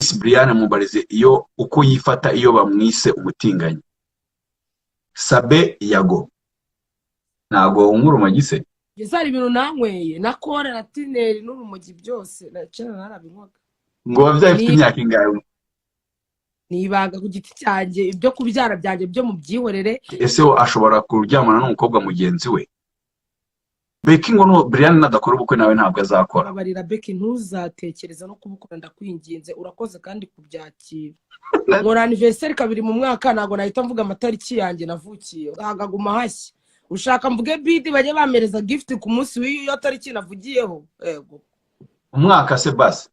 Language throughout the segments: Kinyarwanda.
Miss Brianne mubarize iyo uko yifata iyo bamwise umutinganyi. Sabe Yago ntago urumogi se? Gisari ibintu nanyweye na kore na tineri n'urumogi byose nacana narabinywaga. Ngo wabyaye ufite imyaka ingahe? Nibaga ku giti cyanjye ibyo kubyara byanjye byo mu byihorere. Ese ashobora kuryamana n'umukobwa mugenzi we? Becky ngo no Brianne nadakora ubukwe nawe ntabwo azakora. Abarira Becky ntuzatekereza no kubukora ndakwinginze urakoze kandi kubyakira. Ngora anniversaire kabiri mu mwaka nago nahita mvuga amatariki yanjye navukiye. Hagaguma hashya. Ushaka mvuge bidi bajye bamereza gift ku munsi w'iyo tariki navugiyeho. Yego. Umwaka se basi.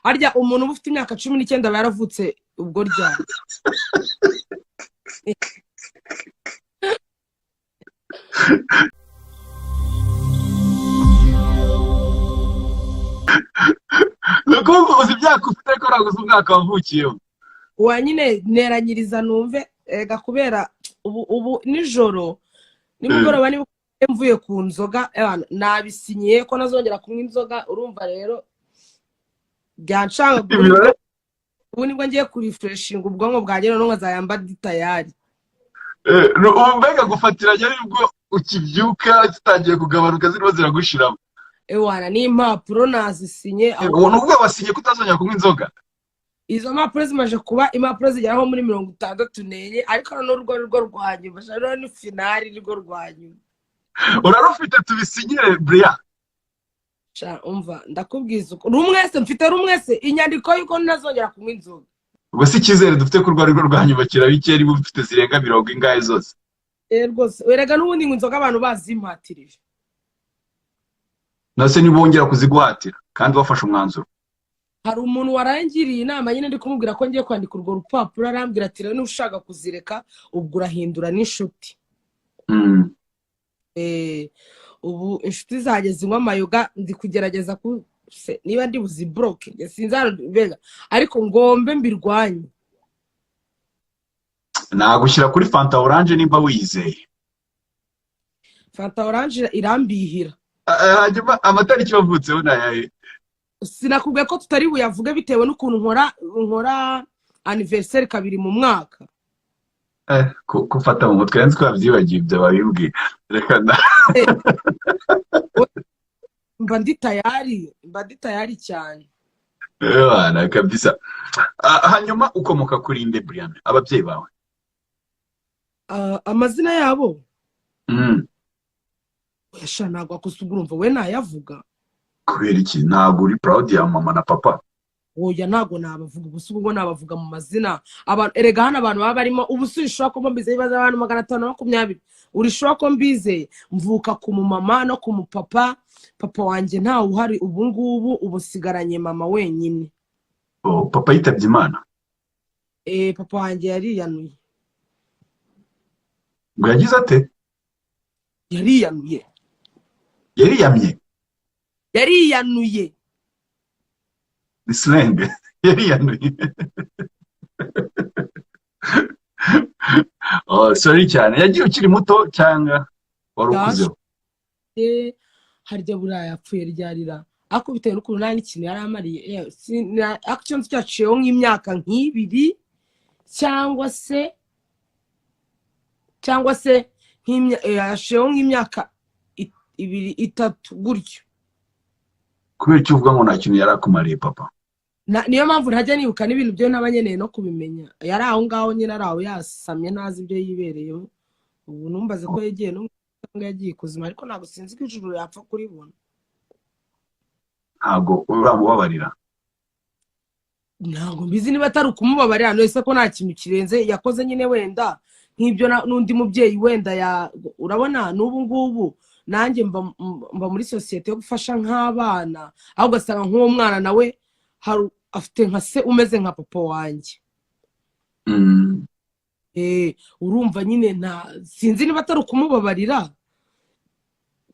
Harya umuntu ufite imyaka 19 bayaravutse ubwo rya. Nuko uzi byaka ufite ko raguze umwaka wavukiyeho. Wa nyine neranyiriza numve ega kubera ubu nijoro nimugoroba ni mvuye ku nzoga nabisinyiye ko nazongera kunywa inzoga urumva rero byanshanga ubu nibwo ngiye kurefreshinga ubwonko bwanjye none nkazayamba ditayari mbega gufatiranya nibwo ukibyuka zitangiye kugabanuka zirimo ziragushiramo ewana ni impapuro nazisinye ubona ubwo wasinye kutazongera kunywa inzoga. Izo mpapuro zimaje kuba impapuro zigeraho muri 64 ariko n'urwo rwanyu bashara ni finali rwo rwanyu urarufite tubisinyire Brian. Umva ndakubwiza uko rumwese mfite rumwese inyandiko yuko ntazongera kunywa inzoga. Ubwo si kizere dufite ku rwari rwanyu bakira bikeri bufite zirenga 70 ingahe zose. Rwose werega n'ubundi ngo inzoga abantu bazimpatirije. Nase nibongera kuziguhatira kandi wafashe umwanzuro. Hari umuntu warangiriye inama nyine ndi kumubwira ko ngiye kwandika urwo rupapuro arambwira ati rero nushaka kuzireka ubwo urahindura n'inshuti. Ubu inshuti zageze inywa amayoga ndi kugerageza ku niba ndi buzi broke sinzarubega ariko ngombe mbirwanye. Nagushyira kuri Fanta Orange nimba wizeye. Fanta Orange irambihira. Hanyuma amatariki wavutseho nayahe? Sinakubwiye ko tutari buyavuge bitewe n'ukuntu nkora anniversaire kabiri mu mwaka. Kufata mu mutwe nzi ko byibagije ibyo babibwiye. Reka na mba ndi tayari cyane. Bana kabisa. Hanyuma ukomoka kuri inde Brian ababyeyi bawe? Amazina yabo yasha nagwa kusugurumva we nayavuga. Kubera iki ntago uri proud ya mama na papa? Oya ntago nabavuga ubusubu ngo nabavuga mu mazina abantu erega hana abantu baba barimo ubusubishwa ko mbize bibaza abantu 520 urishwa ko mbize mvuka ku mama no ku mupapa papa wanje nta uhari ubu ngubu ubusigaranye mama wenyine. Papa yitabye Imana? Papa wanje yariyanuye. Ngo yagize ate? Yariyanuye. Yariyanuye. Slang yariyanuye. Sorry cyane yagiye ukiri muto cyangwa warukuzeho? Harya buraya yapfuye ryarira ako bitewe n'ukuntu nani ikintu yari amariye action cyaciyeho nk'imyaka nk'ibiri cyangwa se yashiyeho nk'imyaka 2-3 gutyo. Kubera icyo uvuga ngo nta kintu yari akumariye papa? Niyo mpamvu ntajya nibuka n'ibintu byo n'abanyeneye no kubimenya. Yari aho ngaho nyine araho yasamye nazi ibyo yibereyeho. Ubu numbaze ko yagiye no yagiye kuzima ariko ntago sinzi ko ijuru yapfa kuribona. Ntago uramubabarira? Ntago mbizi niba atari ukumubabarira no ese ko nta kintu kirenze yakoze nyine wenda nk'ibyo n'undi mubyeyi wenda urabona n'ubu ngubu nanjye mba muri societe yo gufasha nk'abana aho gasanga nk'uwo mwana nawe afite nka se umeze nka papa wanjye. Urumva nyine sinzi niba atari ukumubabarira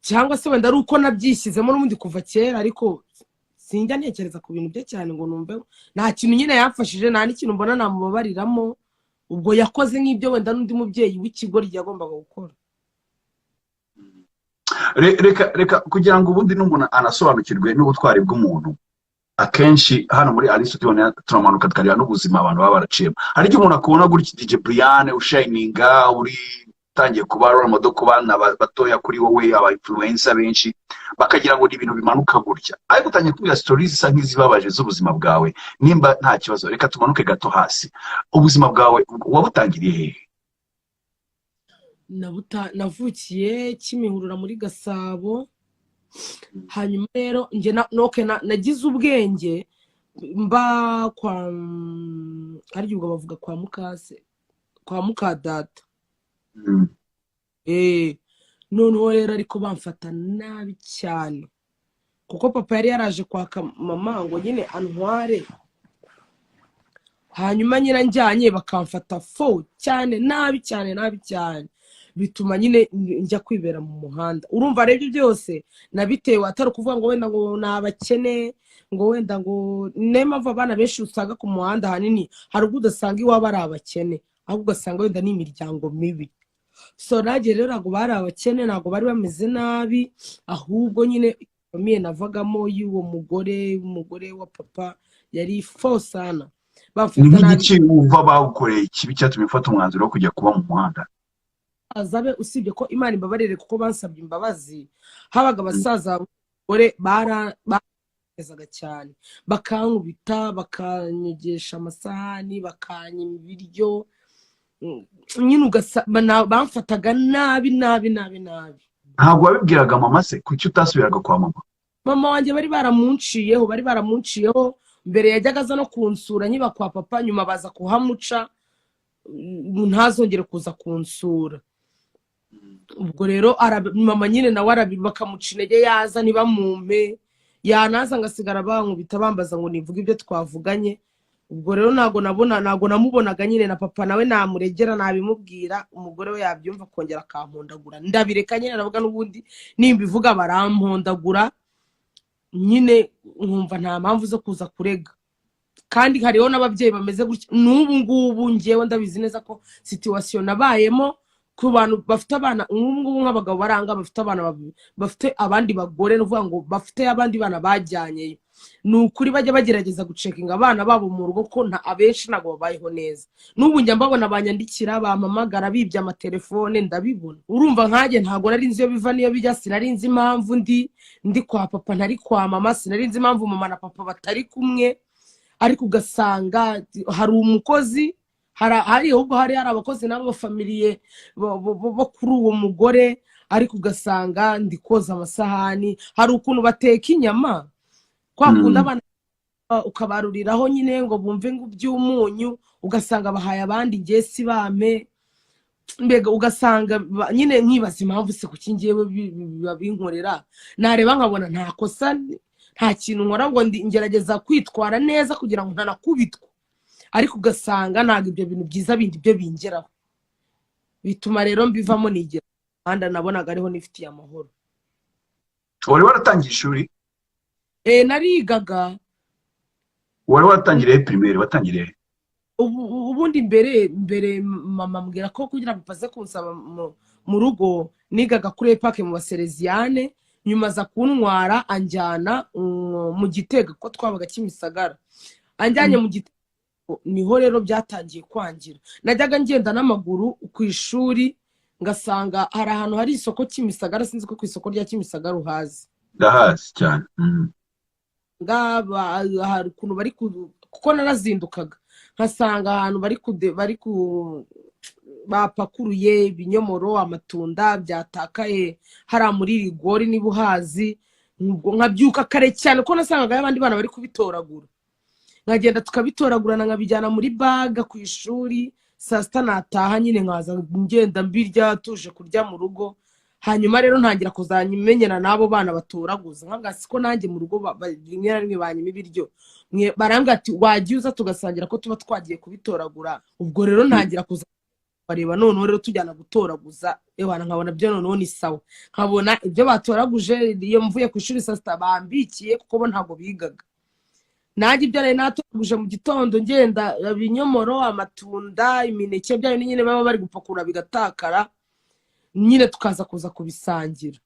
cyangwa se wenda ari uko nabyishyizemo n'ubundi kuva kera ariko sinjya ntekereza ku bintu bye cyane ngo numve nta kintu nyine yamfashije nta n'ikintu mbona namubabariramo ubwo yakoze nk'ibyo wenda n'undi mubyeyi w'ikigo yagombaga gukora. Reka kugira ngo ubundi n'umuntu anasobanukirwe n'ubutwari bw'umuntu akenshi hano muri Aristotle turamanuka tukareba n'ubuzima abantu baba baraciyemo. Hari igihe umuntu akubona gutya DJ Brian ushininga uri utangiye kuba role model ku bana batoya kuri wowe, aba influencer benshi bakagira ngo ni ibintu bimanuka gutya, ariko utangiye kubwira stories zisa nk'izibabaje z'ubuzima bwawe. Nimba nta kibazo, reka tumanuke gato hasi. Ubuzima bwawe wabutangiriye hehe? Navukiye Kimihurura muri Gasabo. Hanyuma rero njye nagize ubwenge mba ari ubwo bavuga kwa mukase, kwa mukadata. Noneho rero ariko bamfata nabi cyane kuko papa yari yaraje kwaka mama ngo nyine antware, hanyuma nyine njyanye bakamfata cyane nabi cyane, bituma nyine njya kwibera mu muhanda. Urumva rero byose nabitewe atari kuvuga ngo wenda ngo nabakene, ngo wenda ngo mpamvu abana benshi usanga ku muhanda hanini hari ubwo udasanga iwabo ari abakene, ahubwo ugasanga wenda ni imiryango mibi. So nagiye rero ntabwo bari abakene, ntabwo bari bameze nabi, ahubwo nyine famiye navagamo y'uwo umugore wa papa yari sana. Ni nk'iki wumva bawukoreye ikibi cyatumye ufata umwanzuro wo kujya kuba mu muhanda? Azabe usibye ko Imana imbabarire kuko bansabye imbabazi, habaga abasaza b'abagore baragezaga cyane, bakankubita, bakanyegesha amasahani, bakanyima ibiryo, nyine bamfataga nabi. Ntabwo wabibwiraga mama se? Kuki utasubiraga kwa mama? Mama wanjye bari baramunciyeho mbere yajyaga aza no kunsura nyiba kwa papa, nyuma baza kuhamuca ntazongere kuza kunsura. Ubwo rero mama nyine nawe bakamuca intege, yaza ntibamumpe, yanaza ngasigara bankubita bambaza ngo nivuga ibyo twavuganye. Ubwo rero ntago namubonaga nyine na papa nawe namuregera nabimubwira, umugore we yabyumva kongera akampondagura. Ndabireka nyine navuga n'ubundi nimbivuga barampondagura, nyine nkumva nta mpamvu zo kuza kurega. Kandi hariho n'ababyeyi bameze gutya n'ubu ngubu, ngewe ndabizi neza ko situation nabayemo ku bantu bafite abana ngubu nk'abagabo baranga bafite abana bafite abandi bagore, n'uvuga ngo bafite abandi bana bajyanyeyo. Nukuri bajya bagerageza gucekinga abana babo mu rugo ko abenshi ntago babayeho neza. N'ubu njya mbabona banyandikira, bamamagara bibye amatelefone, ndabibona. Urumva nkaje ntago nari nzi yo biva niyo bijya, sinari nzi impamvu ndi kwa papa ntari kwa mama, sinari nzi impamvu mama na papa batari kumwe. Ariko ugasanga hari umukozi, hari abakozi nabo bafamiliye bo kuri uwo mugore, ariko ugasanga ndi koza amasahani. Hari ukuntu bateka inyama kwa kunda abana ukabaruriraho nyine ngo bumve ngo by'umunyu, ugasanga bahaye abandi ngiye si bame, mbega ugasanga nyine nkibaza impamvu se kuki ngiyewe babinkorera. Nareba nkabona nta kosa, nta kintu nkora, ngo ngerageza kwitwara neza kugira ngo ntanakubitwe, ariko ugasanga ntabwo ibyo bintu byiza bindi byo bingeraho. Bituma rero mbivamo nigera kandi nabonaga ariho nifitiye amahoro. Wari waratangiye ishuri? Narigaga. Wari watangiriye primaire? Watangiriye ubundi mbere mama mbwira ko kugira ngo paze kunsaba mu rugo nigaga kuri Epake mu Basereziyane, nyuma za kuntwara anjyana mu Gitega ko twabaga Kimisagara. Anjyanye mu Gitega niho rero byatangiye kwangira. Najyaga ngenda n'amaguru ku ishuri, ngasanga hari ahantu hari isoko Kimisagara, sinzi ko ku isoko rya Kimisagara uhazi. Ndahazi cyane. Hari ukuntu bari kuko narazindukaga nkasanga ahantu bari bapakuruye ibinyomoro, amatunda byatakaye hari muri rigori nibuhazi. Nkabyuka kare cyane ko nasangaga abandi bana bari kubitoragura, nkagenda tukabitoragurana nkabijyana muri baga ku ishuri. Saa sita nataha nyine nkaza ngenda mbirya tuje kurya mu rugo. Hanyuma rero ntangira kuzanyimenyera nabo bana batoraguza, nkabwa siko nanjye mu rugo rimwe na rimwe banyima ibiryo, barambwira ati wagiye uza tugasangira ko tuba twagiye kubitoragura. Ubwo rero ntangira kuzabareba, noneho rero tujyana gutoraguza, nkabona byo noneho ni sawa, nkabona ibyo batoraguje iyo mvuye ku ishuri saa sita bambikiye kuko bo ntago bigaga. Nanjye ibyo nari natoraguje mu gitondo ngenda ibinyomoro, amatunda, imineke, byayo nyine baba bari gupakura bigatakara, nyine tukaza kuza kubisangira.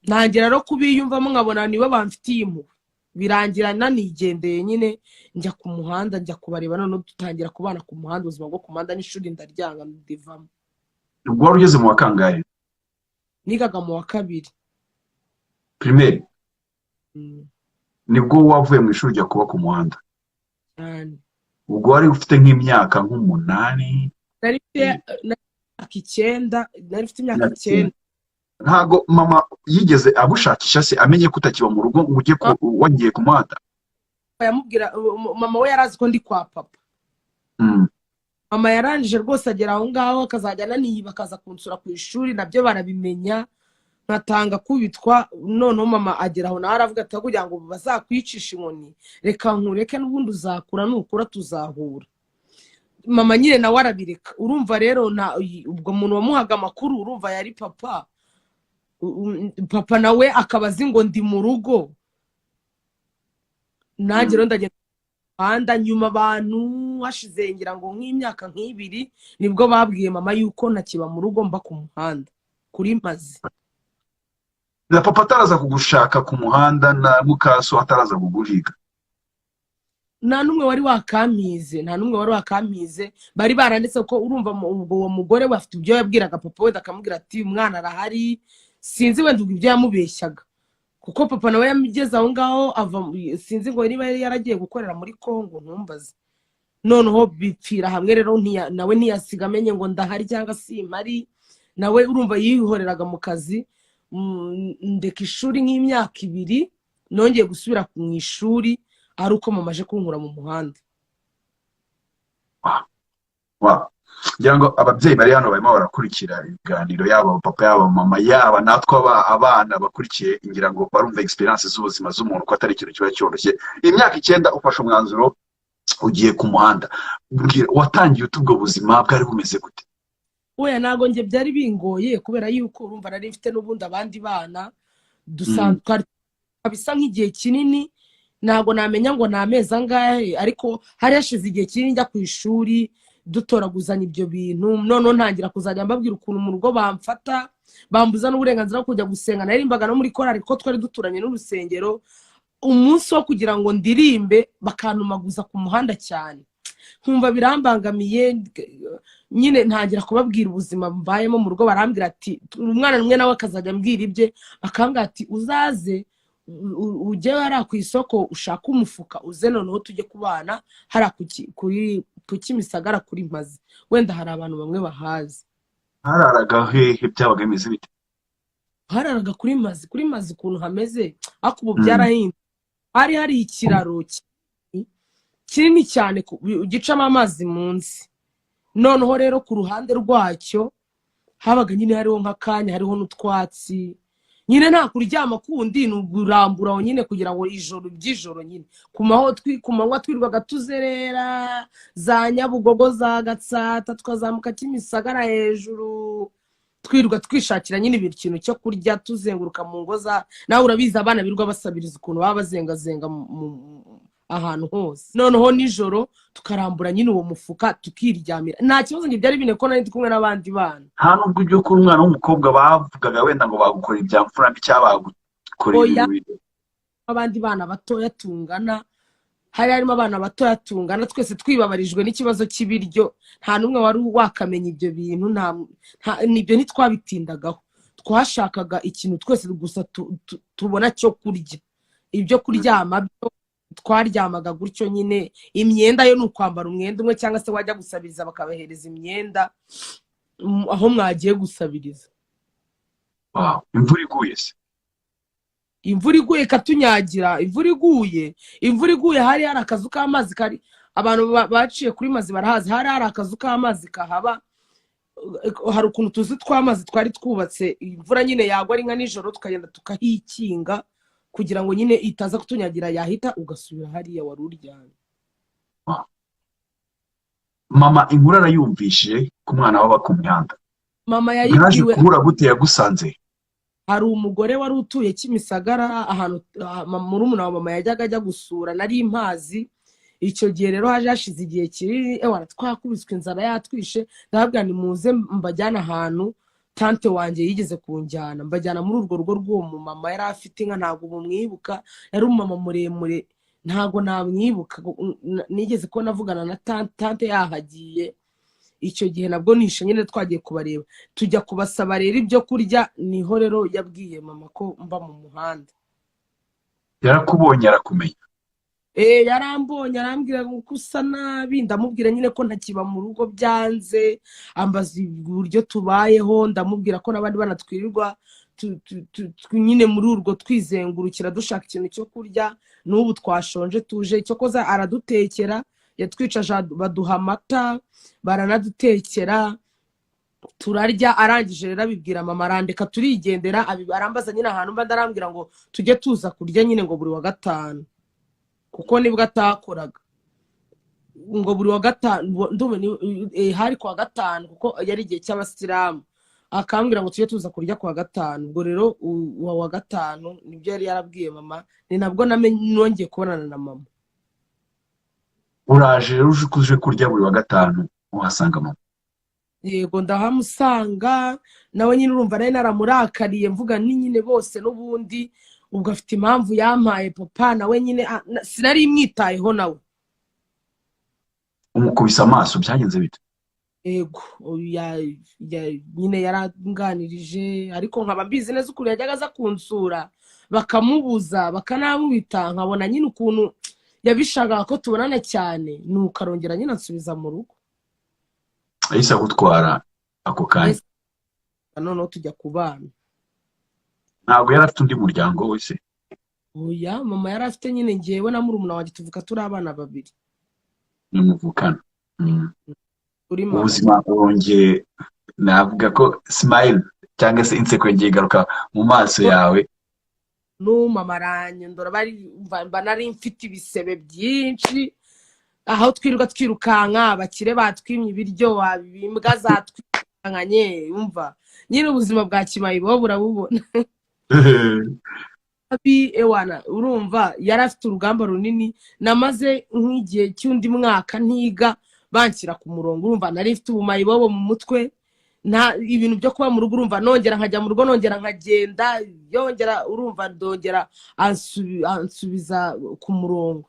Ntangira rero kubiyumvamo nkabona niwe bamfitiye impuhwe, birangira nanigendeye nyine njya ku muhanda njya kubareba none dutangira kubana ku muhanda ubuzima bwo ku muhanda n'ishuri ndaryanga ndivamo. ubwo wari ugeze mu wa kangahe? Nigaga mu wa kabiri. primaire Mm, nibwo wavuye mu ishuri ujya kuba ku muhanda? cyane. ubwo wari ufite nk'imyaka nk'umunani? Nari mfite nari mfite imyaka icyenda. ntago mama yigeze agushakisha se amenye ko utakiba mu rugo ngo ujye wagiye ku muhanda? Yamubwira mama we yarazi ko ndi kwa papa. Mama yarangije rwose agera aho ngaho akazajya ananiyiba akaza kunsura ku ishuri nabyo barabimenya nkatanga kubitwa. noneho mama agera aho nawe aravuga ati kugira ngo bazakwicisha inkoni reka nkureke n'ubundi uzakura nukura tuzahura. Mama nyine nawe arabireka. Urumva rero ubwo muntu wamuhaga amakuru urumva yari papa. Papa nawe akaba azi ngo ndi mu rugo. Nanjye rero ndagenda muhanda nyuma abantu hashize ngira ngo nk'imyaka nk'ibiri nibwo babwiye mama yuko ntakiba mu rugo mba ku muhanda kuri mazi. na papa ataraza kugushaka ku muhanda na mukaso ataraza kuguhiga? nta n'umwe wari wakampize. Bari baranditse ko urumva uwo mugore we afite ibyo yabwiraga papa we akamubwira ati umwana arahari. Sinzi wenda ubwo ibyo yamubeshyaga kuko papa nawe yamugeze aho ngaho sinzi ngo niba yari yaragiye gukorera muri Kongo ntumbaze. Noneho bipfira hamwe rero nawe ntiyasiga amenye ngo ndahari cyangwa simpari. Nawe urumva yihoreraga mu kazi. Ndeka ishuri nk'imyaka 2 nongeye gusubira mu ishuri ari uko mama aje kunkura mu muhanda. ngira ngo ababyeyi bari hano barimo barakurikira ibiganiro yaba papa yaba mama yaba natwe abana bakurikiye ngira ngo barumva experience z'ubuzima z'umuntu ko atari ikintu kiba cyoroshye. imyaka 9 ufashe umwanzuro ugiye ku muhanda. watangiye ubwo buzima bwari bumeze gute? Oya ntago nge byari bingoye kubera yuko urumva nari mfite n'ubundi abandi bana dusanzwe bisa nk'igihe kinini. Ntago namenya ngo na amezi angahe ariko hari hashize igihe kinini njya ku ishuri dutoraguzanya ibyo bintu. None ntangira kuzajya mbabwira ukuntu mu rugo bamfata bambuza n'uburenganzira bwo kujya gusenga. Narimbaga no muri korari ko twari duturanye n'urusengero. Umunsi wo kugira ngo ndirimbe bakantumaguza ku muhanda cyane nkumva birambangamiye. Nyine ntangira kubabwira ubuzima mbayemo mu rugo. Barambwira ati umwana numwe nawe akazajya mbwira ibye akambwira ati uzaze ujye hariya ku isoko ushaka umufuka uze noneho tujye kubana hariya ku Kimisagara kuri Mazi. Wenda hari abantu bamwe bahazi. hararaga hehe? byabaga bimeze bite? Hararaga kuri Mazi ukuntu hameze ariko ubu byarahindutse. Hari ikiraro kinini cyane gicamo amazi munsi. Noneho rero ku ruhande rwacyo habaga nyine hariho nk'akanya hariho n'utwatsi. Nyine nta kuryama kundi n'ugurambura nyine kugira ngo by'ijoro nyine ku manywa twirwaga tuzerera za Nyabugogo za Gatsata tukazamuka Kimisagara hejuru twirwa twishakira nyine ikintu cyo kurya tuzenguruka mu ngo nawe urabizi abana birwa basabiriza ukuntu baba bazengazenga ahantu hose. Noneho nijoro tukarambura nyine uwo mufuka tukiryamira. Nta kibazo ngo byari bine ko nari ndi kumwe n'abandi bana. nta nubwo ibyo ko umwana w'umukobwa bavugaga wenda ngo bagukora ibya mfura mbi cyangwa bagukora ibintu? Abandi bana batoya tungana harimo abana batoya tungana twese twibabarijwe n'ikibazo cy'ibiryo. Nta numwe wari wakamenya ibyo bintu. Nibyo ntitwabitindagaho. Twashakaga ikintu twese gusa tubona cyo kurya. Ibyo kuryama twaryamaga gutyo nyine. Imyenda yo n'ukwambara umwenda umwe cyangwa se wajya gusabiriza bakabahereza imyenda aho mwagiye gusabiriza. imvura iguye se? Imvura iguye katunyagira. Imvura iguye hari akazu k'amazi kari abantu baciye kuri Mazi barahazi. Hari akazu k'amazi kahaba. Hari ukuntu tuzi tw'amazi twari twubatse. Imvura nyine yagwa ari nka nijoro tukagenda tukahikinga kugira ngo nyine itaza kutunyagira yahita ugasubira hariya wari uryamye. mama inkuru arayumvishije ku mwana waba ku mihanda? Mama yaje yayibwiwe. kubura gute? yagusanze? Hari umugore wari utuye Kimisagara ahantu murumuna wa mama yajyaga ajya gusura nari impazi. Icyo gihe rero haje hashize igihe kinini twakubiswe inzara yatwishe. Ndababwira ni muze mbajyana ahantu tante wanjye yigeze kunjyana mbajyana muri urwo rugo rw'uwo mumama yari afite inka, ntabwo mumwibuka, yari umumama muremure, ntabwo namwibuka. Nigeze ko navugana na tante yahagiye icyo gihe, nabwo nishe nyine twagiye kubareba, tujya kubasaba rero ibyo kurya. Niho rero yabwiye mama ko mba mu muhanda. yarakubonye arakumenya? Yarambonye arambwira ko usa nabi, ndamubwira nyine ko ntakiba mu rugo byanze, ambaza uburyo tubayeho, ndamubwira ko n'abandi banatwirirwa nyine muri urwo twizengurukira dushaka ikintu cyo kurya, n'ubu twashonje tuje. Icyo koza aradutekera, yatwicaje baduha amata, baranadutekera turarya. Arangije rero abibwira mama, arandeka turigendera. Arambaza nyine ahantu mba, ndarambwira ngo tujye tuza kurya nyine ngo buri wa gatanu, kuko nibwo atakoraga, ngo buri wa gatanu hari kwa gatanu, kuko yari igihe cy'abasilamu. Akambwira ngo tujye tuza kurya kwa gatanu. Ubwo rero wa gatanu nibyo yari yarabwiye mama, ni nabwo nongeye kubonana na mama. Uraje rero uje kurya buri wa gatanu, uhasanga mama? Yego, ndahamusanga. Nawe nyine urumva nari naramurakariye, mvuga ni nyine bose n'ubundi ubwo afite impamvu yampaye papa, nawe nyine sinari imwitayeho. nawe umukubise amaso, byagenze bite? yego, nyine yaranganirije, ariko nkaba mbizi neza ukuntu yajyaga aza kunsura, bakamubuza bakanamwita, nkabona nyine ukuntu yabishakaga ko tubonana cyane, nuko arongera nyine ansubiza mu rugo. Ahise agutwara ako kanya? Noneho tujya kubana. Ntabwo yari afite undi muryango wese? Oya, mama yari afite nyine njyewe na murumuna wanjye, tuvuka turi abana babiri. Nimuvukana. Ubuzima wongeye, navuga ko smile cyangwa se inseko yongeye igaruka mu maso yawe? Mama aranyondora, mba nari mfite ibisebe byinshi, aho twirirwa twirukanka, abakire batwimye ibiryo, imbwa zatwirukanye, umva nyine ubuzima bwa kimayibo burabubona. Ewana, urumva yari afite urugamba runini. Namaze nk'igihe cy'undi mwaka ntiga, banshyira ku murongo. Urumva nari mfite ubumayibobo mu mutwe, nta ibintu byo kuba mu rugo. Urumva nongera nkajya mu rugo, nongera nkagenda, yongera urumva ndongera ansubiza ku murongo.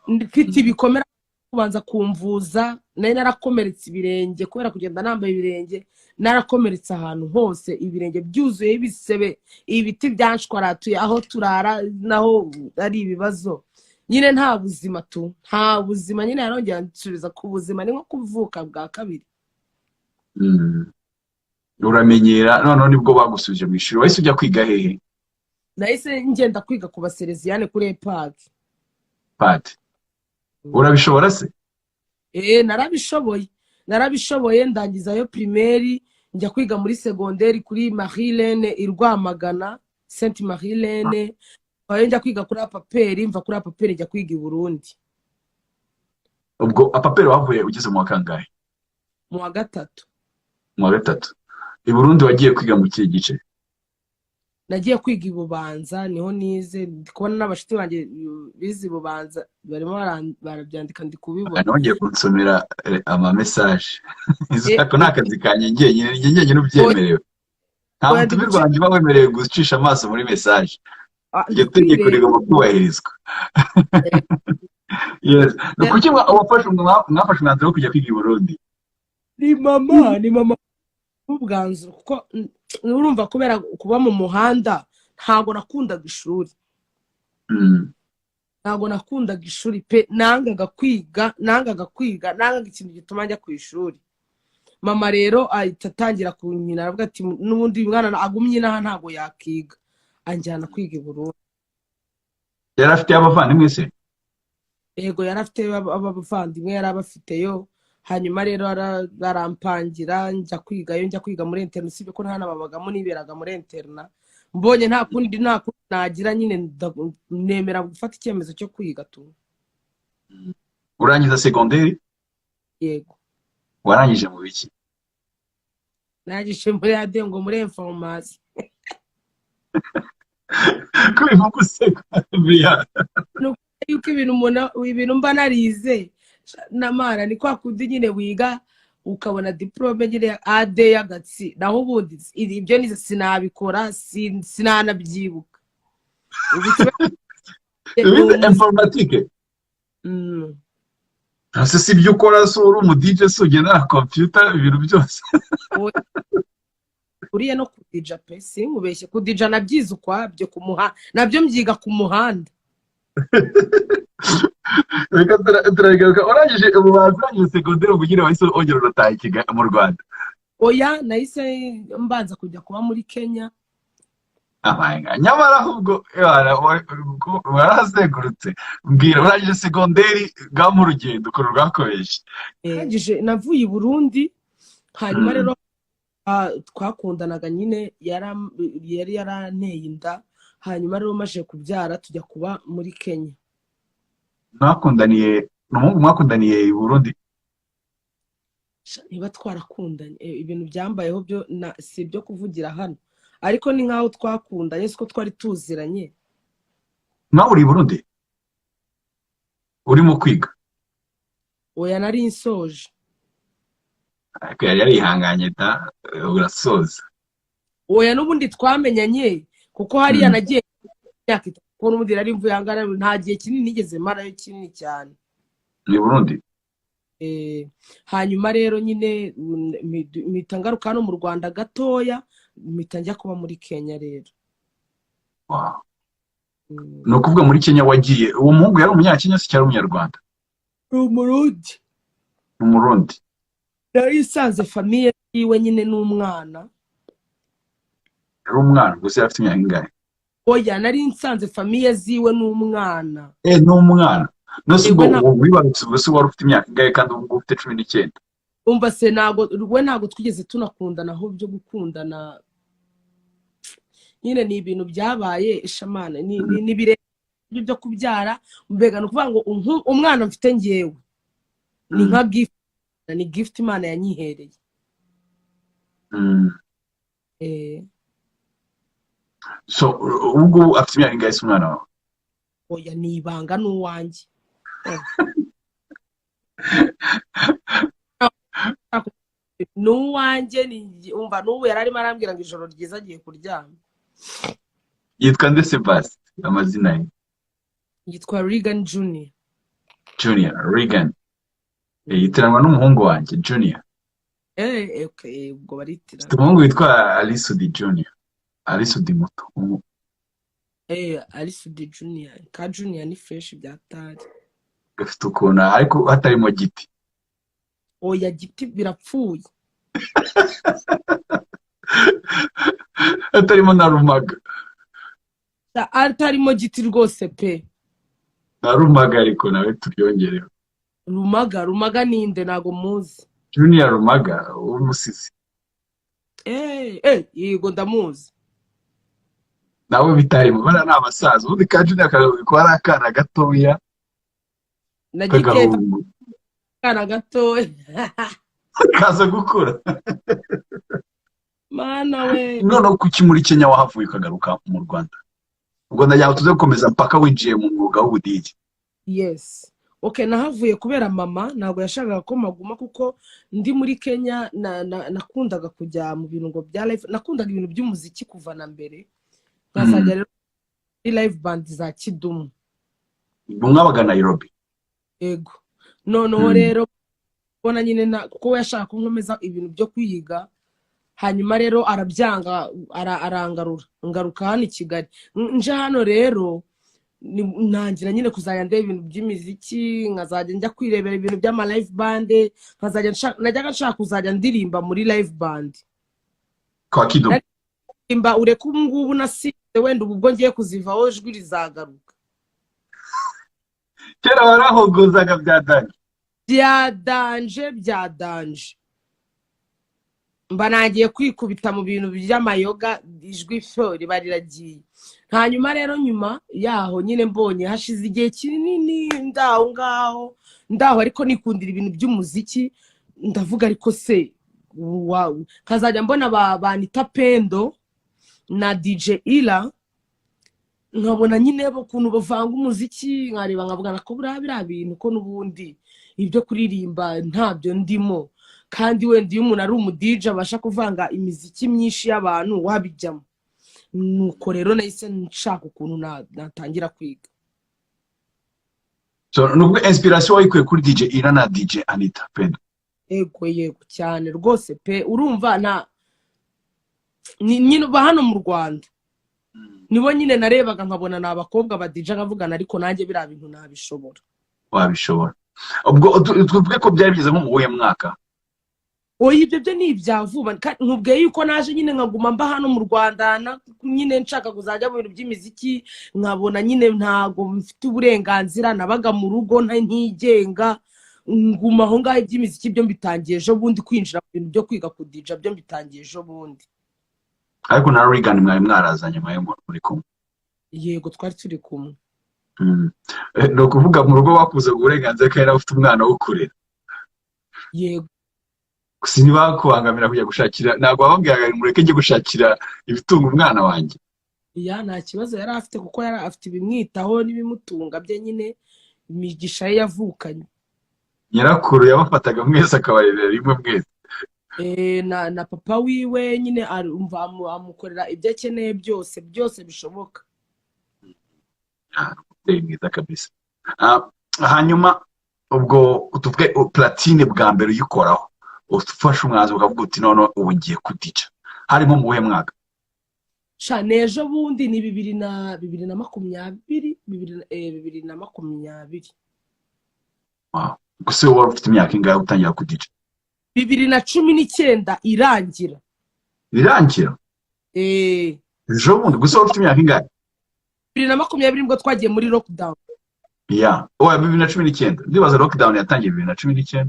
Mfite ibikomera, kubanza kumvuza, nari narakomeretse ibirenge kubera kugenda nambaye ibirenge, narakomeretse ahantu hose, ibirenge byuzuye ibisebe, ibiti byanshwaratuye, aho turara naho ari ibibazo. Nyine nta buzima nta buzima. Nyine yarongera ansubiza ku buzima, ni nko kuvuka bwa kabiri. Uramenyera, noneho nibwo bagusubije mu ishuri. Wahise ujya kwiga hehe? Nahise ngenda kwiga ku Basereziyane kuri EPAD. Urabishobora se? Narabishoboye, ndangizayo primaire, njya kwiga muri segonderi kuri Marie-Laine i Rwamagana, Sainte Marie-Laine. Njya kwiga kuri Apaperi, mva kuri Apaperi njya kwiga i Burundi. Ubwo Apaperi wavuye ugeze mu wa kangahe? Mu wa gatatu. Mu wa gatatu. I Burundi wagiye kwiga mu kihe gice? Nagiye kwiga i Bubanza, niho nize. Ndikubona n'abashiti banjye bize i Bubanza barimo barabyandika, ndi kubibona. Nongeye kunsomera ama message. Izako nakazi kanye njye n'ubyemerewe. Nta mutumirwa rwanjye bawemerewe gucisha amaso muri message. Iryo tegeko rigomba kubahirizwa. Yes. Kuki mwafashe umwanzuro wo kujya kwiga i Burundi? Ni mama ubwanzuro, kuko urumva kubera kuba mu muhanda ntago nakundaga ishuri. Ntago nakundaga ishuri pe, nangaga kwiga, nangaga ikintu gituma njya ku ishuri. Mama rero ahita atangira kunyina, aravuga ati n'ubundi mwana agumye inaha ntago yakiga, anjyana kwiga i Burundi. Yari afite abavandimwe se? Yego, yari afite abavandimwe, yari abafiteyo. Hanyuma rero arampangira njya kwiga muri interna, usibye ko nta nababagamo, niberaga muri interna. Mbonye nta kundi nagira, nyine nemera gufata icyemezo cyo kwiga tu. Urangiza segonderi? Yego. Warangije mu biki? Narangije muri adengo, muri informasi. Kubivuga useka yuko ibintu mba narize namara, ni kwa kundi nyine wiga ukabona diplome nyine ya AD y'agatsi naho ubundi ibyo nize sinabikora sinanabyibuka ubu wize informatique ese si ibyo ukora se uri umu DJ se ugenda na computer ibintu byose uriye no kudija pe sinkubeshye kudija nabyize ukwabyo nabyo mbyiga ku muhanda reka turagaruka urangije ububanza urangije segonderi ubwo nyine wahise wongera urataha mu Rwanda oya nahise mbanza kujya kuba muri Kenya nyamara ahubwo warahazengurutse mbwira urangije segonderi bwa mu rugendo ukuntu rwakomeje navuye i Burundi hanyuma rero twakundanaga nyine yari yaranteye inda hanyuma rero maze kubyara tujya kuba muri Kenya mwakundaniye n'umuhungu mwakundaniye i Burundi niba twarakundanye ibintu byambayeho byo si ibyo kuvugira hano ariko ni nkaho twakundanye siko twari tuziranye nawe uri i Burundi urimo kwiga oya nari nsoje ariko yari yarihanganye da urasoza oya n'ubundi twamenyanye kuko hariya nagiye imyaka 3 kuko n'ubundi nari mvuye hangana nta gihe kinini nigeze marayo kinini cyane ni Burundi hanyuma rero nyine mpita ngaruka hano mu Rwanda gatoya mpita njya kuba muri Kenya rero ni ukuvuga muri Kenya wagiye uwo muhungu yari umunyakenya se cyangwa umunyarwanda umurundi yari isanze famiye yiwe nyine n'umwana yari umwana gusa yari afite imyaka ingahe oya nari nsanze famiye ziwe n'umwana n'umwana nose ubwo wibarutse gusa wari ufite imyaka ingahe kandi ubu ufite 19 umva se ntago twigeze tunakundana aho byo gukundana nyine ni ibintu byabaye shamana ni bire byo kubyara mbega no kuvuga ngo umwana mfite ngewe ni nka gift ni gift Imana yanyihereye so ubwo afite imyaka ingahe se umwana wawe oya ni ibanga n'uwanjye n'uwanjye umva n'ubu yari arimo arambwira ngo ijoro ryiza agiye kuryama yitwa nde se basi amazina ye yitwa Regan Regan yitiranwa n'umuhungu wanjye Junior okay ubwo baritirana umuhungu witwa Alisudi Junior Alisudi muto Alisudi Junior ka Junior ni fresh byatari gafite ukuntu ariko hatarimo giti oya giti birapfuye hatarimo na rumaga atarimo giti rwose pe na rumaga ariko nawe turyongereho rumaga ninde nago muzi Junior Rumaga w'umusizi yego ndamuzi nawe bitarimo bana n'abasaza ubundi ka Junior ko ari akana gatoya nagiketa akana gatoya kaza gukura mana we none kuki muri Kenya wahavuye ukagaruka mu Rwanda ubwo ndajya tuze gukomeza mpaka winjiye mu mwuga w'ubudigi yes okay nahavuye kubera mama ntabwo yashakaga ko maguma kuko ndi muri Kenya nakundaga kujya mu bintu ngo bya live nakundaga ibintu by'umuziki kuva na mbere nkazajya rero live band za Kidumu mwabaga Nairobi yego noneho rero bona nyine kuko yashaka kunkomeza ibintu byo kwiga hanyuma rero arabyanga arangarura ngaruka hano i Kigali nje hano rero nangira nyine kuzajya ndeba ibintu by'imiziki nkazajya njya kwirebera ibintu by'ama live band najyaga nshaka kuzajya ndirimba muri live band kwa Kidumu imba ureka ubu ngubu nasize wenda ubwo ngiye kuzivaho ijwi rizagaruka kera warahogozaga byadanje mba nagiye kwikubita mu bintu by'amayoga ijwi fyo riba riragiye hanyuma rero nyuma yaho nyine mbonye hashize igihe kinini ndaho ariko nikundira ibintu by'umuziki ndavuga ariko se kazajya mbona banita Pendo na DJ Ila nkabona nyine ukuntu bavanga umuziki nkareba nkavuga nako biriya bintu ko n'ubundi ibyo kuririmba ntabyo ndimo, kandi wenda iyo umuntu ari umudije abasha kuvanga imiziki myinshi y'abantu wabijyamo. Nuko rero nahise nshaka ukuntu natangira kwiga. So nubwo inspiration wayikuye kuri DJ Ira na DJ Anita Pendo. Yego cyane rwose pe, urumva nyine ba hano mu Rwanda nibo nyine narebaga nkabona n'abakobwa ba DJ nkavugana, ariko nanjye biriya bintu nabishobora. Wabishobora. Ubwo tuvuge ko byari byiza nko mu uyu mwaka. Ibyo byo ni ibya vuba, nkubwiye yuko naje nyine nkaguma mba hano mu Rwanda nyine nshaka kuzajya mu bintu by'imiziki, nkabona nyine ntago mfite uburenganzira, nabaga mu rugo ntigenga, nguma aho ngaho iby'imiziki byo mbitangiye ejo bundi, kwinjira mu bintu byo kwiga ku DJ byo mbitangiye ejo bundi. Ariko na Regan mwari mwarazanye muri kumwe. Yego twari turi kumwe. No kuvuga mu rugo bakuze uburenganzira kandi ufite umwana wo kurera. Yego. Sinibakubangamira kujya gushakira, ntabwo bababwiraga mureke njye gushakira ibitunga umwana wanjye. Nta kibazo yari afite, kuko yari afite ibimwitaho n'ibimutunga bye, nyine imigisha ye yavukanye. Nyirakuru yabafataga mwese akabarerera rimwe mwese. Na papa wiwe nyine amukorera ibyo akeneye byose bishoboka. Mwiza kabisa. Hanyuma ubwo tuvuge platine bwa mbere uyikoraho, ufashe umwanzuro ukavuga uti none ubu ngiye kudica, harimo mu buhe mwaka? Nejo bundi ni 2020. Wow. Gusa wari ufite imyaka ingahe utangira kudica? 2019 irangira. Ejo bundi gusa wari ufite imyaka ingahe? 2020 nibwo twagiye muri lockdown. 2019 ndibaza lockdown yatangiye 2019.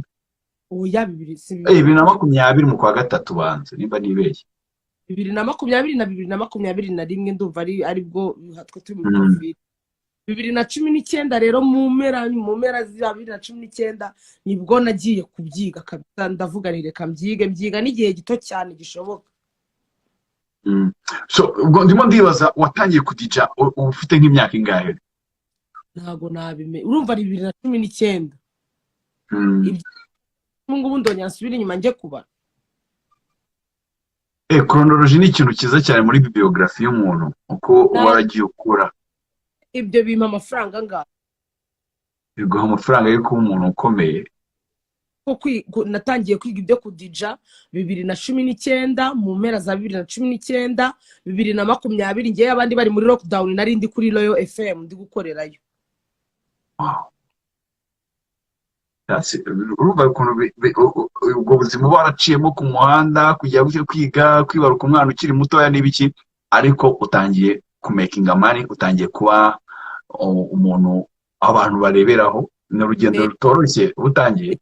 2020 mu kwa gatatu banze nimba nibeshye. 2020 na 2021 ndumva ari bwo hatwe turi mu covid. 2019 rero mu mpera za 2019 nibwo nagiye kubyiga kabisa, ndavuga reka mbyiga n'igihe gito cyane gishoboka. So ubwo ndimo ndibaza watangiye kudija ufite nk'imyaka ingahe? Ntago nabime, urumva ari 2019. Ngubu ndongera nsubira inyuma njye kubara. Chronology ni ikintu cyiza cyane muri bibliography y'umuntu, uko waragiye ukura. Ibyo bimpa amafaranga ngaho. Biguha amafaranga yo kuba umuntu ukomeye. Natangiye kwiga ibyo kudija 2019, mu mpera za 2019, 2020 ngiye abandi bari muri lockdown, nari ndi kuri Royal FM ndi gukorerayo. Urumva ukuntu ubwo buzima baraciyemo ku muhanda, kujya kwiga, kwibaruka umwana ukiri mutoya n'ibiki, ariko utangiye kumakinga money, utangiye kuba umuntu abantu bareberaho. Ni urugendo rutoroshye utangiye.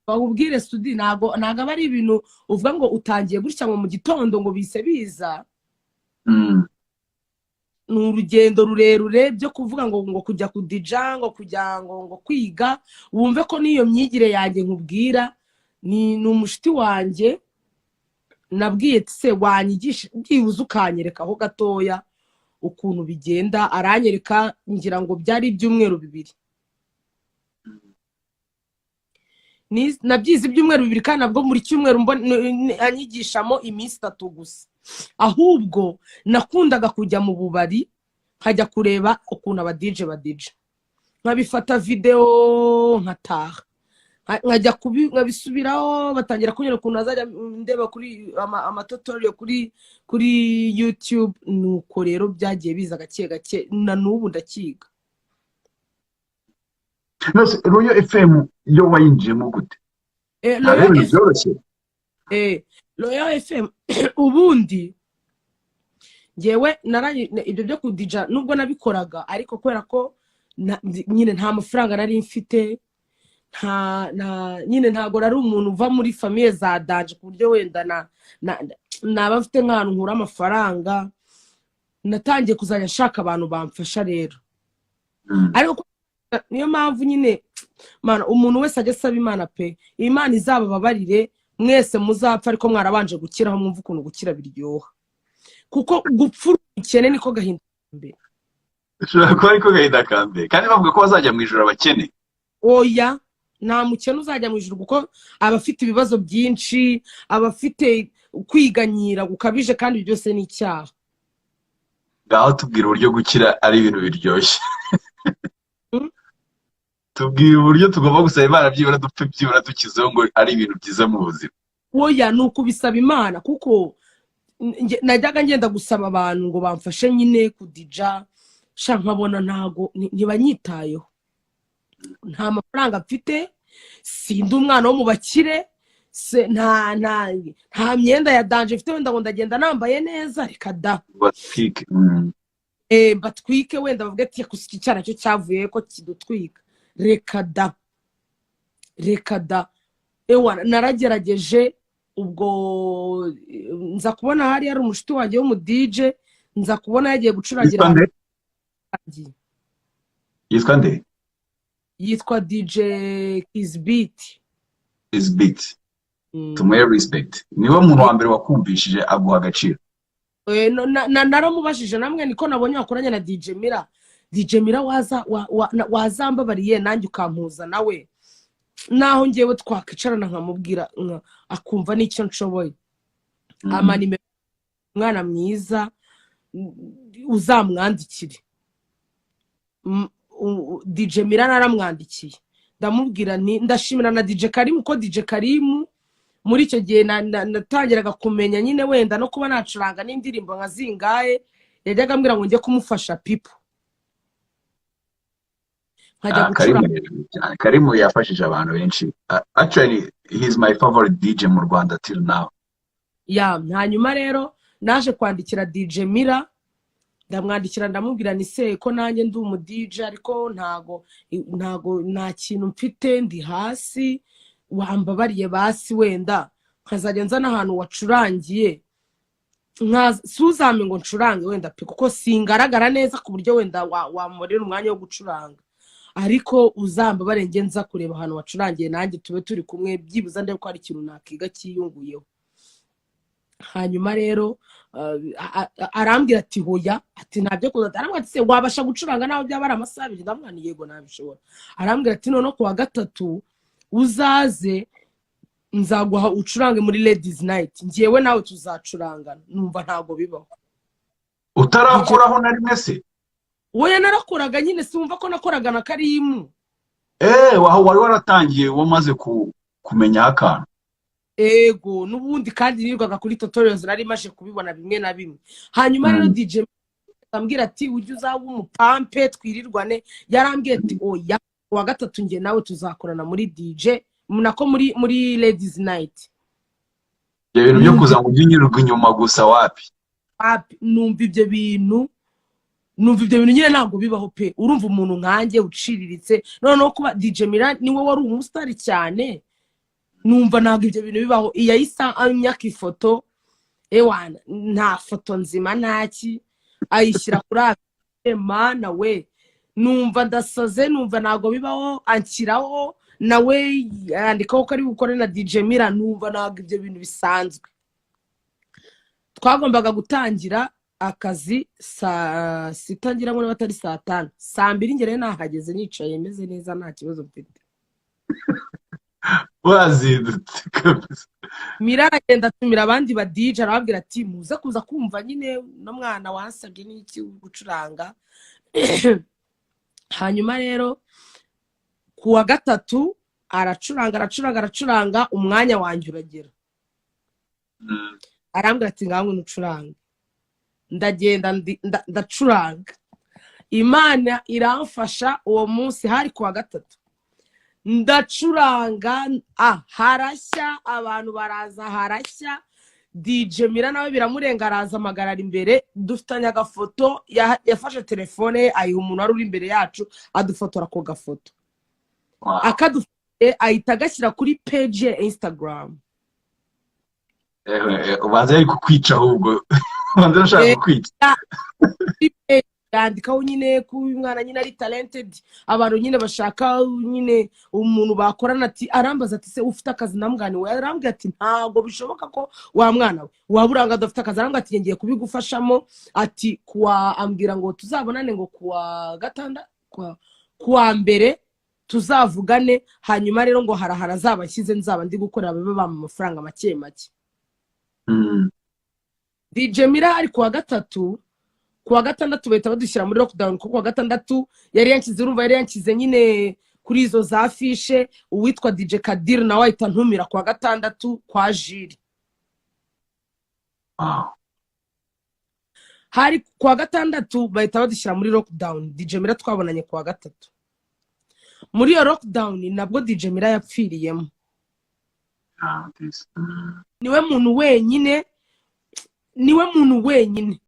Bakubwire studi ntago ari ibintu uvuga ngo utangiye gutya mu gitondo ngo bise biza. Ni urugendo rurerure byo kuvuga ngo kujya kudija, ngo kujya ngo kwiga, wumve ko niyo myigire yanjye nkubwira ni umushiti wanjye nabwiye se wanyigisha byibuze ukanyereka aho gatoya ukuntu bigenda, aranyereka ngira ngo byari ibyumweru 2. Nabyize ibyumweru 2 kandi nabwo muri cyumweru anyigishamo iminsi 3 gusa. Ahubwo nakundaga kujya mu bubari nkajya kureba ukuntu aba DJ badija, nkabifata video nkataha, nkajya nkabisubiraho, batangira kunyera ukuntu azajya ndeba kuri amatutorial kuri YouTube. Nuko rero byagiye biza gake na n'ubu ndakiga. Royal FM yo wayinjiyemo gute? Royal FM ubundi ngewe ibyo byo kudija nubwo nabikoraga, ariko kubera ko nyine nta mafaranga nari mfite, nyine ntago nari umuntu uva muri famille za danje ku buryo wenda naba mfite nk'ahantu nkura amafaranga. Natangiye kuzajya nshaka abantu bamfasha rero. Ariko niyo mpamvu nyine umuntu wese ajya asaba Imana pe, Imana izabababarire mwese muzapfa ariko mwarabanje gukiraho, mwumva ukuntu gukira biryoha, kuko gupfura ukene niko gahinda mbere. Ushobora kuba ariko gahinda kambere kandi bavuga ko bazajya mu ijoro abakene. Oya, nta mukene uzajya mu ijuru kuko aba afite ibibazo byinshi, aba afite kwiganyira gukabije, kandi byose ni icyaha. ngaho tubwira uburyo gukira ari ibintu biryoshye. Mm. Tubwira uburyo tugomba gusaba Imana byibura dupfe byibura dukizeho ngo ari ibintu byiza mu buzima. Oya ni ukubisaba Imana, kuko najyaga ngenda gusaba abantu ngo bamfashe nyine kudija, sha nkabona ntago ntibanyitayeho, nta mafaranga mfite, sindi umwana wo mu bakire, nta myenda ya danje mfite wenda ngo ndagenda nambaye neza, reka da. Batwike. Batwike wenda bavuga ati iki cyana cyo cyavuye ko kidutwika, reka da, reka da. Ewa naragerageje, ubwo nza kubona hari umushuti wanjye w'umu DJ, nza kubona yagiye gucurangira. Yitwa nde? Yitwa DJ Kizbeat. Kizbeat. Tumuhe respect. Niwe muntu wa mbere wakumvishije aguha agaciro? Naramubajije namwe niko nabonye wakoranye na DJ Mira. DJ Mira wazambabariye nanjye ukampuza nawe, naho ngewe twakwicarana nkamubwira akumva n'icyo nshoboye. Amanime mwana mwiza uzamwandikire. DJ Mira naramwandikiye, ndamubwira nti ndashimira na DJ Karimu ko DJ Karimu muri icyo gihe natangiraga kumenya nyine wenda no kuba nacuranga n'indirimbo nka zingahe, yajyaga ambwira ngo njye kumufasha people. Karimu yafashije abantu benshi. Actually he is my favorite DJ mu Rwanda till now. Hanyuma rero naje kwandikira DJ Mira, ndamwandikira ndamubwira ni se ko nanjye ndi umu DJ ariko ntago nta kintu mfite, ndi hasi, wambabariye basi wenda nkazajya nzana ahantu wacurangiye, suzame ngo ncurange wenda pe, kuko singaragara neza ku buryo wenda wamurira umwanya wo gucuranga, ariko uzambabare nge nza kureba ahantu wacurangiye nanjye tube turi kumwe, byibuza ndebe ko hari ikintu nakiga kiyunguyeho. Hanyuma rero arambwira ati hoya, ati ntabyo kuza. Arambwira ati se wabasha gucuranga naho byaba ari amasaha 2? Ndamwana yego nabishobora. Arambwira ati none ku wa gatatu uzaze nzaguha ucurange muri Ladies Night, ngiyewe nawe tuzacurangana. Numva ntago bibaho. Utarakoraho na rimwe se? Wowe narakoraga nyine, simva ko nakoraga na Karimu. Waho wari waratangiye wamaze kumenya akantu. Ego nubundi kandi nirwaga kuri tutorials nari maje kubibona bimwe na bimwe. Hanyuma rero DJ ambwira ati ujye uzaba umupampe twirirwane, yarambwiye ati oya wa gatatu nge nawe tuzakorana muri DJ munako muri Ladies Night. Ibintu byo kuza ngo unyirurwe inyuma gusa wapi? Numva ibyo bintu nyine ntabwo bibaho pe. Urumva umuntu nkanjye uciriritse noneho kuba DJ Mira niwe wari umustar cyane, numva ntabwo ibyo bintu bibaho. Iyayisa amyaka ifoto, ewana nta foto nzima ntaki, ayishyira kuri mana we, numva ndasaze, numva ntabwo bibaho. Anshyiraho nawe yandikaho ko ari gukora na DJ Mira, numva ntabwo ibyo bintu bisanzwe. Twagombaga gutangira akazi saa 6 ngira ngo batari saa 5, saa 2 ngere nahageze nicaye meze neza nta kibazo mfite. Wazindutse kabisa. Mira agenda atumira abandi ba DJ arababwira ati muze kuza kumva nyine no mwana wansabye n'iki gucuranga. Hanyuma rero ku wa gatatu aracuranga, umwanya wanjye uragera. Arambwira ati ngaho nucuranga. Ndagenda ndacuranga, Imana iramfasha. Uwo munsi hari ku wa gatatu ndacuranga, harashya, abantu baraza, harashya. DJ Mira nawe biramurenga, araza amagarara imbere, dufitanye agafoto, yafashe telefone ayiha umuntu ari imbere yacu adufotora ko gafoto. Akadufite ahita agashyira kuri page ya Instagram. Ubanza ari kukwica ahubwo. Ubanza urashaka kukwica. Yandikaho nyine ku mwana nyine ari talented, abantu nyine bashaka nyine umuntu bakorana. Ati arambaza ati se ufite akazi? Namugani we arambwira ati ntago bishoboka ko wa mwana we waburanga adafite akazi. Arambwira ati ngiye kubigufashamo. Ati kuwa ambwira ngo tuzabonane ngo kuwa gatanda kuwa mbere tuzavugane hanyuma rero ngo harahara azabashyize nzaba ndi gukorera babe bampa amafaranga make make. DJ Mira ari kuwa gatandatu bahita badushyira muri lockdown kuko kuwa gatandatu yari yankize, urumva yari yankize nyine kuri izo za fishe. Uwitwa DJ Kadir nawe ahita ntumira kuwa gatandatu kwa Jiri. Hari kuwa gatandatu bahita badushyira muri lockdown. DJ Mira twabonanye kuwa gatatu. Muri iyo lockdown nabwo DJ Mira yapfiriyemo. Niwe muntu wenyine